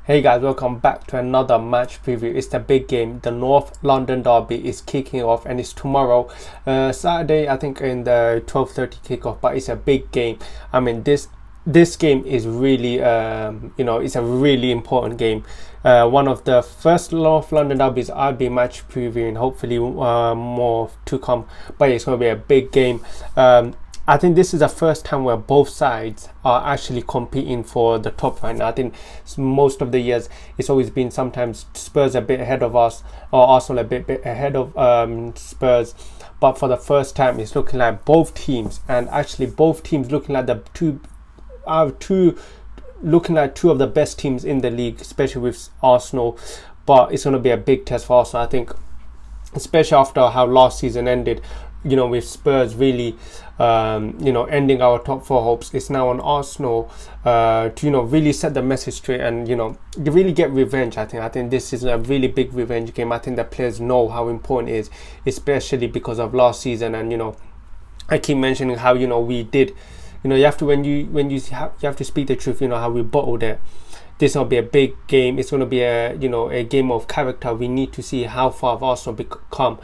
Hey guys, welcome back to another match preview. It's the big game. The North London derby is kicking off and it's tomorrow, Saturday, I think in the 12:30 kickoff, but it's a big game. I mean, this game is really, it's a really important game. One of the first North London derbies I'll be match previewing, hopefully more to come, but it's going to be a big game. I think this is the first time where both sides are actually competing for the top right now. I think most of the years it's always been sometimes Spurs a bit ahead of us or Arsenal a bit ahead of Spurs, but for the first time it's looking like both teams, and actually both teams looking like two of the best teams in the league, especially with Arsenal. But it's going to be a big test for Arsenal, I think, especially after how last season ended, with Spurs really ending our top four hopes. It's now on Arsenal to really set the message straight and really get revenge. I think this is a really big revenge game. I think the players know how important it is, especially because of last season. And I keep mentioning how we did. You have to you have to speak the truth. How we bottled it. This will be a big game. It's going to be a game of character. We need to see how far Arsenal become.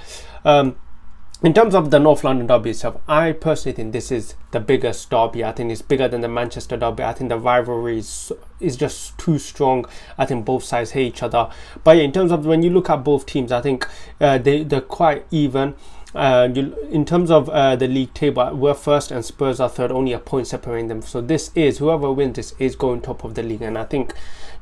In terms of the North London derby itself, I personally think this is the biggest derby. I think it's bigger than the Manchester derby. I think the rivalry is just too strong. I think both sides hate each other. But yeah, in terms of when you look at both teams, I think they're quite even. In terms of the league table, we're first and Spurs are third, only a point separating them. So whoever wins this is going top of the league, and I think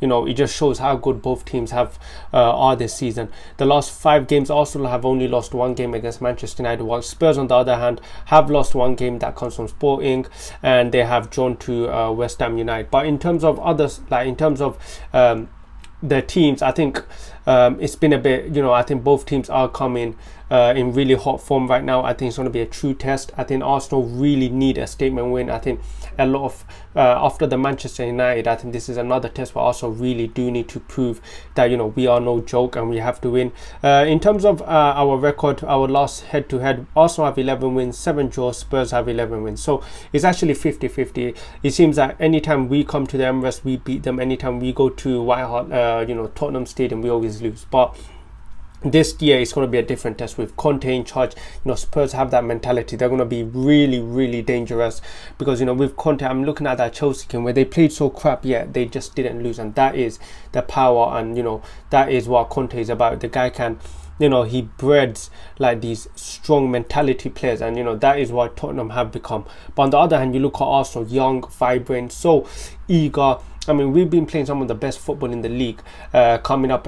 it just shows how good both teams are this season. The last 5 games, Arsenal have only lost 1 game against Manchester United, while Spurs on the other hand have lost 1 game that comes from Sporting, and they have drawn to West Ham United. But in terms of others, like in terms of the teams, I think it's been a bit, I think both teams are coming in really hot form right now. I think it's going to be a true test. I think Arsenal really need a statement win. I think a lot of after the Manchester United, I think this is another test where Arsenal really do need to prove that we are no joke and we have to win. In terms of our record, our last head-to-head, Arsenal have 11 wins, 7 draws, Spurs have 11 wins. So it's actually 50-50. It seems that anytime we come to the Emirates, we beat them. Anytime we go to White Hart, Tottenham Stadium, we always lose. But this year it's going to be a different test with Conte in charge. Spurs have that mentality. They're going to be really, really dangerous because with Conte, I'm looking at that Chelsea game where they played so crap, yet they just didn't lose, and that is the power, and that is what Conte is about. The guy can, he breeds like these strong mentality players, and that is what Tottenham have become. But on the other hand, you look at Arsenal, young, vibrant, so eager. I mean, we've been playing some of the best football in the league coming up,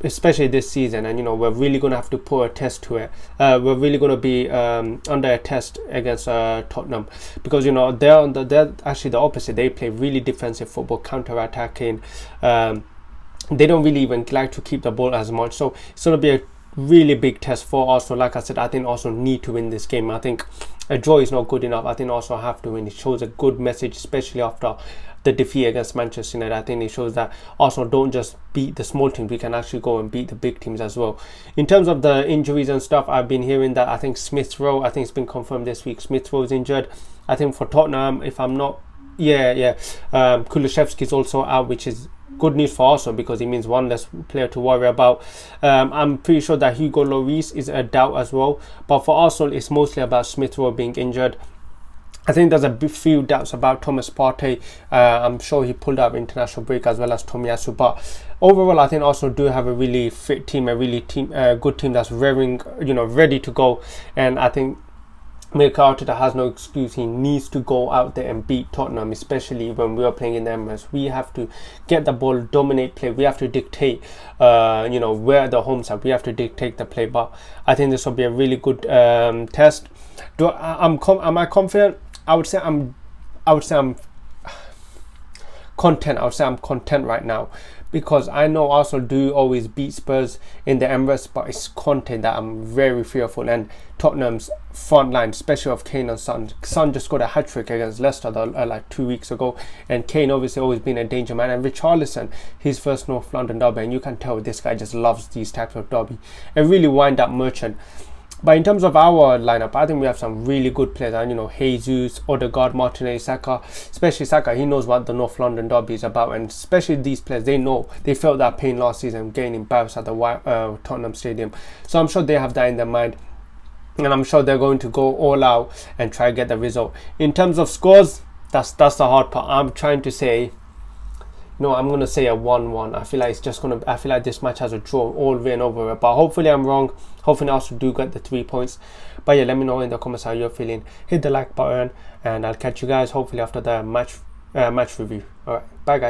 especially this season, and we're really going to have to put a test to it. We're really going to be under a test against Tottenham because they're actually the opposite. They play really defensive football, counter-attacking. They don't really even like to keep the ball as much, so it's going to be a really big test for Arsenal. Like I said, I think Arsenal need to win this game. I think a draw is not good enough. I think Arsenal have to win. It shows a good message, especially after the defeat against Manchester United. I think it shows that Arsenal don't just beat the small teams, we can actually go and beat the big teams as well. In terms of the injuries and stuff, I've been hearing that I think Smith Rowe, I think it's been confirmed this week, Smith Rowe is injured. I think for Tottenham, if I'm not, Kulusevski is also out, which is good news for Arsenal because it means one less player to worry about. I'm pretty sure that Hugo Lloris is a doubt as well, but for Arsenal it's mostly about Smith Rowe being injured. I think there's a few doubts about Thomas Partey. I'm sure he pulled out international break as well as Tomiyasu, but overall I think Arsenal do have a really fit team, a really good team that's ready to go, and I think Mikel Arteta has no excuse. He needs to go out there and beat Tottenham, especially when we are playing in the Emirates. We have to get the ball, dominate play. We have to dictate, where the homes are. We have to dictate the play. But I think this will be a really good test. Am I confident? I would say I'm content. I would say I'm content right now because I know Arsenal do always beat Spurs in the Emirates, but it's Conte that I'm very fearful. And Tottenham's front line, especially of Kane and Son. Son just got a hat-trick against Leicester like 2 weeks ago, and Kane obviously always been a danger man. And Richarlison, his first North London derby, and you can tell this guy just loves these types of derby. A really wind-up merchant. But in terms of our lineup, I think we have some really good players. And you know, Jesus, Odegaard, Martinez, Saka, especially Saka, he knows what the North London derby is about. And especially these players, they know, they felt that pain last season, getting embarrassed at the Tottenham Stadium. So I'm sure they have that in their mind. And I'm sure they're going to go all out and try to get the result. In terms of scores, that's the hard part. I'm trying to say, no, I'm gonna say a 1-1. I feel like it's just gonna. I feel like this match has a draw all written over it. But hopefully I'm wrong. Hopefully I also do get the 3 points. But yeah, let me know in the comments how you're feeling. Hit the like button, and I'll catch you guys hopefully after the match review. All right, bye guys.